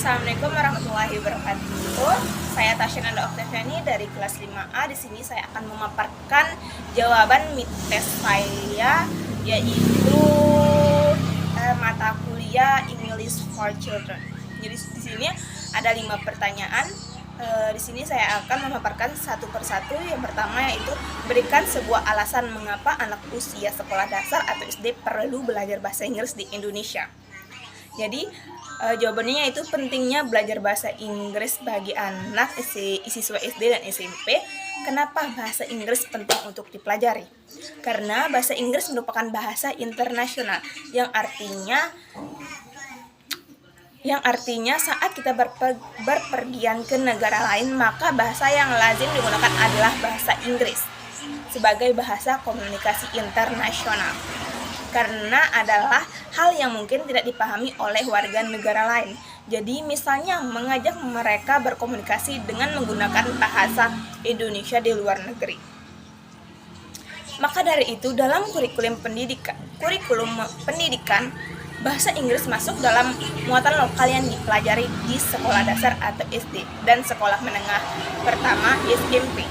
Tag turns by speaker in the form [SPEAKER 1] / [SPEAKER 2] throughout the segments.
[SPEAKER 1] Assalamualaikum warahmatullahi wabarakatuh. Saya Tasya Nanda Oktaviani dari kelas 5A. Di sini saya akan memaparkan jawaban midtest saya, yaitu mata kuliah English for Children. Jadi di sini ada 5 pertanyaan. Di sini saya akan memaparkan satu persatu. Yang pertama yaitu berikan sebuah alasan mengapa anak usia sekolah dasar atau SD perlu belajar bahasa Inggris di Indonesia. Jadi jawabannya yaitu pentingnya belajar bahasa Inggris bagi anak siswa SD dan SMP. Kenapa bahasa Inggris penting untuk dipelajari? Karena bahasa Inggris merupakan bahasa internasional yang artinya saat kita berpergian ke negara lain, maka bahasa yang lazim digunakan adalah bahasa Inggris sebagai bahasa komunikasi internasional. Karena adalah hal yang mungkin tidak dipahami oleh warga negara lain. Jadi misalnya mengajak mereka berkomunikasi dengan menggunakan bahasa Indonesia di luar negeri. Maka dari itu dalam kurikulum pendidikan bahasa Inggris masuk dalam muatan lokal yang dipelajari di sekolah dasar atau SD dan sekolah menengah pertama SMP.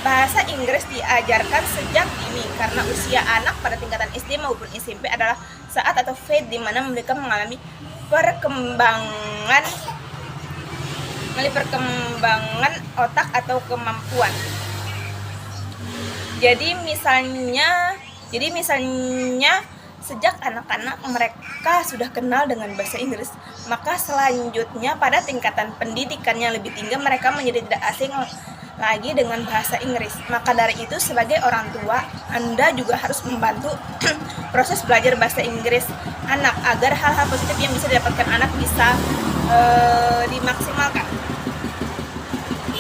[SPEAKER 1] Bahasa Inggris diajarkan sejak dini karena usia anak pada tingkatan SD maupun SMP adalah saat atau fase di mana mereka mengalami perkembangan otak atau kemampuan. Jadi misalnya sejak anak-anak mereka sudah kenal dengan bahasa Inggris, maka selanjutnya pada tingkatan pendidikan yang lebih tinggi mereka menjadi tidak asing lagi dengan bahasa Inggris. Maka dari itu sebagai orang tua, Anda juga harus membantu proses belajar bahasa Inggris anak agar hal-hal positif yang bisa didapatkan anak bisa dimaksimalkan.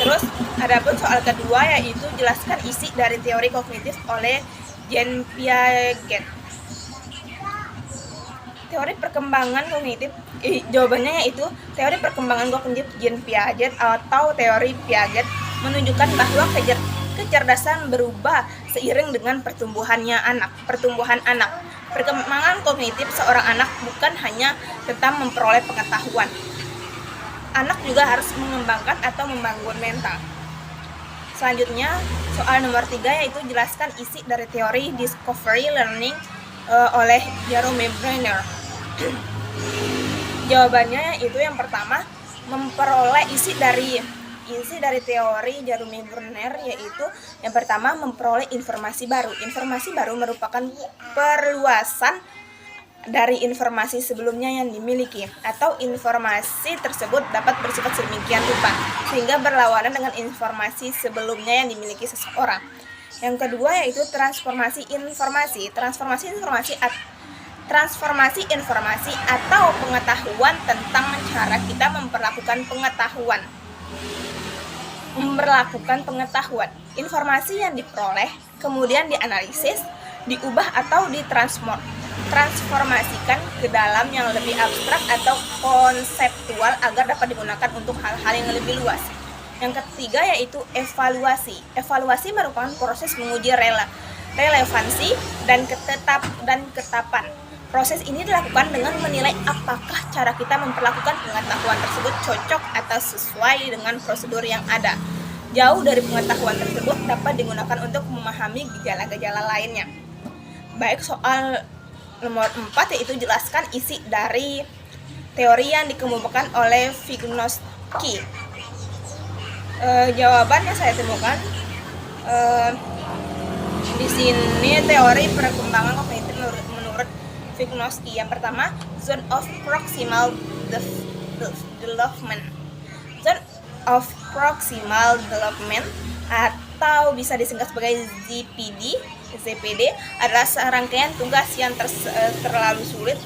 [SPEAKER 1] Terus adapun soal kedua yaitu jelaskan isi dari teori kognitif oleh Jean Piaget. Teori perkembangan kognitif, jawabannya yaitu teori perkembangan kognitif Jean Piaget atau teori Piaget menunjukkan bahwa kecerdasan berubah seiring dengan pertumbuhan anak. Perkembangan kognitif seorang anak bukan hanya tentang memperoleh pengetahuan. Anak juga harus mengembangkan atau membangun mental. Selanjutnya, soal nomor 3 yaitu jelaskan isi dari teori discovery learning oleh Jerome Brenner. Jawabannya itu yang pertama, memperoleh isi dari teori Jerome Brenner yaitu yang pertama memperoleh informasi baru. Informasi baru merupakan perluasan dari informasi sebelumnya yang dimiliki, atau informasi tersebut dapat bersifat sedemikian rupa sehingga berlawanan dengan informasi sebelumnya yang dimiliki seseorang. Yang kedua yaitu transformasi informasi atau pengetahuan tentang cara kita memperlakukan pengetahuan. Informasi yang diperoleh kemudian dianalisis, diubah atau ditransformasikan ke dalam yang lebih abstrak atau konseptual agar dapat digunakan untuk hal-hal yang lebih luas. Yang ketiga yaitu evaluasi. Evaluasi merupakan proses menguji relevansi dan ketetapan. Proses ini dilakukan dengan menilai apakah cara kita memperlakukan pengetahuan tersebut cocok atau sesuai dengan prosedur yang ada. Jauh dari pengetahuan tersebut dapat digunakan untuk memahami gejala-gejala lainnya. Baik, soal nomor 4 yaitu jelaskan isi dari teori yang dikemukakan oleh Vygotsky. Jawaban yang saya temukan di sini teori perkembangan kognitif menurut Vygotsky. Yang pertama, zone of proximal development. Zone of proximal development atau bisa disingkat sebagai ZPD adalah serangkaian tugas yang terlalu sulit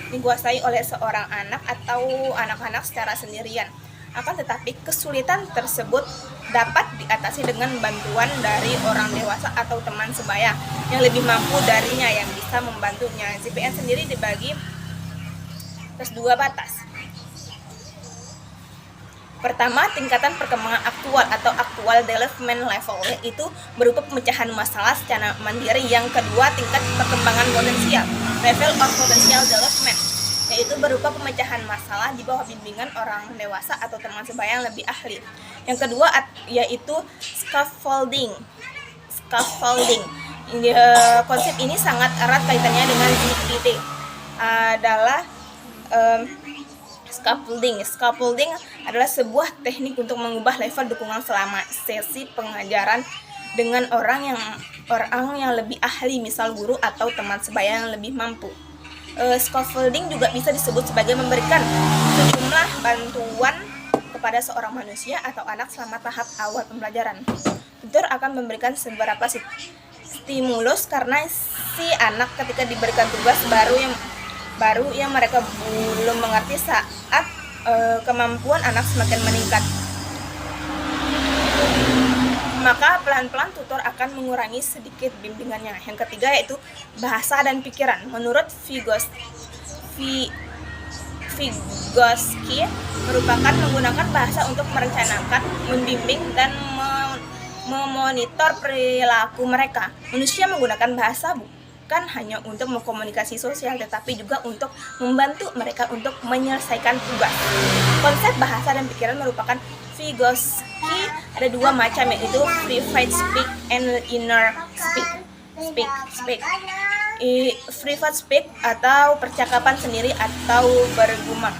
[SPEAKER 1] dikuasai oleh seorang anak atau anak-anak secara sendirian. Akan tetapi kesulitan tersebut dapat diatasi dengan bantuan dari orang dewasa atau teman sebaya yang lebih mampu darinya yang bisa membantunya. ZPN sendiri dibagi atas 2 batas. Pertama, tingkatan perkembangan aktual atau actual development level, yaitu berupa pemecahan masalah secara mandiri. Yang kedua, tingkat perkembangan potensial, level of potential development. yaitu berupa pemecahan masalah di bawah bimbingan orang dewasa atau teman sebaya yang lebih ahli. Yang kedua yaitu scaffolding. Konsep ini sangat erat kaitannya dengan GPD adalah Scaffolding adalah sebuah teknik untuk mengubah level dukungan selama sesi pengajaran dengan orang yang lebih ahli, misal guru atau teman sebaya yang lebih mampu. Scaffolding juga bisa disebut sebagai memberikan sejumlah bantuan kepada seorang manusia atau anak selama tahap awal pembelajaran. Tutor akan memberikan beberapa stimulus karena si anak ketika diberikan tugas baru yang mereka belum mengerti saat kemampuan anak semakin meningkat. Maka pelan-pelan tutor akan mengurangi sedikit bimbingannya. Yang ketiga yaitu bahasa dan pikiran. Menurut Vygotsky merupakan menggunakan bahasa untuk merencanakan, membimbing, dan memonitor perilaku mereka. Manusia menggunakan bahasa bukan hanya untuk mengkomunikasi sosial, tetapi juga untuk membantu mereka untuk menyelesaikan tugas. Konsep bahasa dan pikiran merupakan Vygotsky ada dua macam, yaitu private speak and inner speak. Private speak atau percakapan sendiri atau bergumam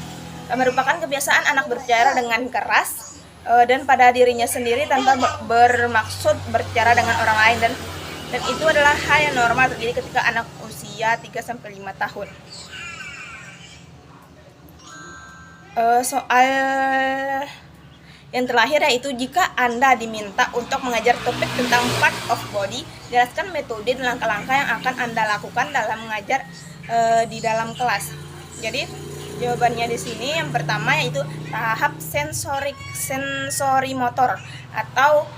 [SPEAKER 1] merupakan kebiasaan anak berbicara dengan keras dan pada dirinya sendiri tanpa bermaksud berbicara dengan orang lain, dan itu adalah hal yang normal terjadi ketika anak usia 3-5 tahun. Soal yang terakhir yaitu jika Anda diminta untuk mengajar topik tentang part of body, jelaskan metode dan langkah-langkah yang akan Anda lakukan dalam mengajar di dalam kelas. Jadi jawabannya di sini yang pertama yaitu tahap sensorimotor atau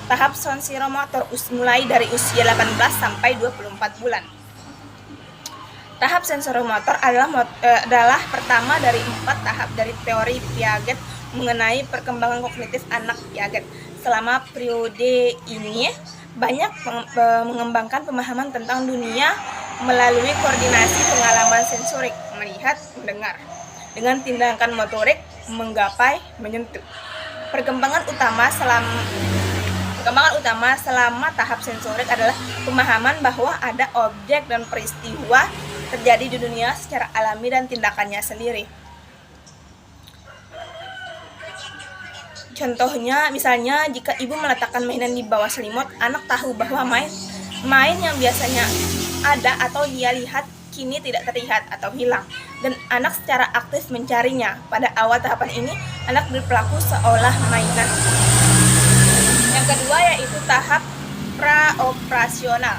[SPEAKER 1] tahap sensoromotor mulai dari usia 18 sampai 24 bulan. Tahap sensoromotor adalah pertama dari 4 tahap dari teori Piaget mengenai perkembangan kognitif anak Piaget. Selama periode ini banyak mengembangkan pemahaman tentang dunia melalui koordinasi pengalaman sensorik, melihat, mendengar, dengan tindakan motorik, menggapai, menyentuh. Perkembangan utama selama tahap sensorik adalah pemahaman bahwa ada objek dan peristiwa terjadi di dunia secara alami dan tindakannya sendiri. Contohnya, misalnya jika ibu meletakkan mainan di bawah selimut, anak tahu bahwa main yang biasanya ada atau dia lihat kini tidak terlihat atau hilang, dan anak secara aktif mencarinya. Pada awal tahapan ini, anak berperilaku seolah mainan. Yang kedua yaitu tahap praoperasional,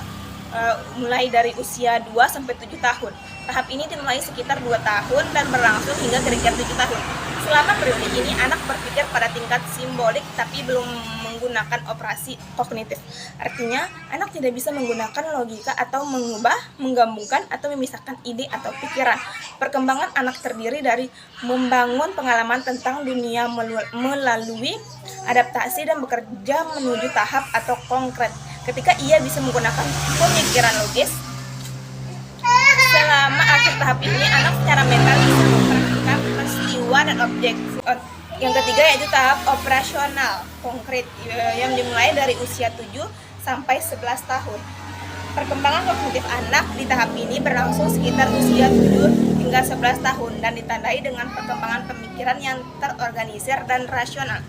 [SPEAKER 1] mulai dari usia 2-7 tahun. Tahap ini dimulai sekitar 2 tahun dan berlangsung hingga kira-kira 7 tahun. Selama periode ini anak berpikir pada tingkat simbolik tapi belum menggunakan operasi kognitif. Artinya, anak tidak bisa menggunakan logika atau mengubah, menggabungkan atau memisahkan ide atau pikiran. Perkembangan anak terdiri dari membangun pengalaman tentang dunia melalui adaptasi dan bekerja menuju tahap atau konkret. Ketika ia bisa menggunakan pemikiran logis, selama akhir tahap ini anak secara mental bisa memperhatikan peristiwa dan objek. Yang ketiga yaitu tahap operasional konkret yang dimulai dari usia 7-11 tahun. Perkembangan kognitif anak di tahap ini berlangsung sekitar usia 7 hingga 11 tahun dan ditandai dengan perkembangan pemikiran yang terorganisir dan rasional.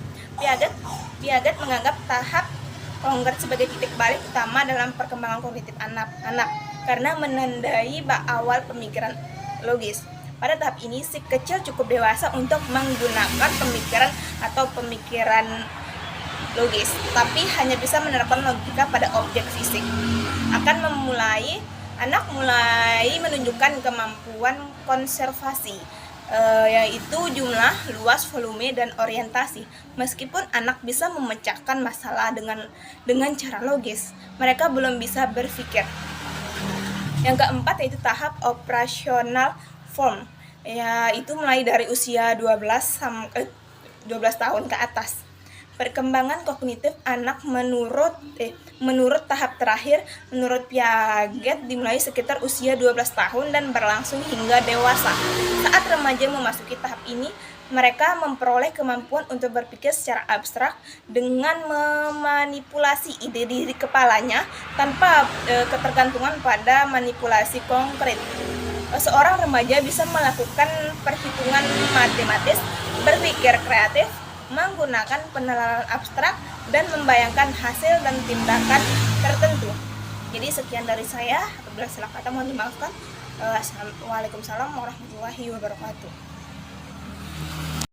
[SPEAKER 1] Piaget menganggap tahap konkret sebagai titik balik utama dalam perkembangan kognitif anak karena menandai awal pemikiran logis. Pada tahap ini, si kecil cukup dewasa untuk menggunakan pemikiran logis, tapi hanya bisa menerapkan logika pada objek fisik. Anak mulai menunjukkan kemampuan konservasi, yaitu jumlah, luas, volume, dan orientasi. Meskipun anak bisa memecahkan masalah dengan cara logis, mereka belum bisa berpikir. Yang keempat yaitu tahap operasional form, yaitu mulai dari usia 12 tahun ke atas. Perkembangan kognitif anak menurut tahap terakhir menurut Piaget dimulai sekitar usia 12 tahun dan berlangsung hingga dewasa. Saat remaja memasuki tahap ini, mereka memperoleh kemampuan untuk berpikir secara abstrak dengan memanipulasi ide di kepalanya tanpa ketergantungan pada manipulasi konkret. Seorang remaja bisa melakukan perhitungan matematis, berpikir kreatif, menggunakan penerapan abstrak, dan membayangkan hasil dan tindakan tertentu. Jadi sekian dari saya. Apabila salah kata mohon dimaafkan. Waalaikumsalam warahmatullahi wabarakatuh.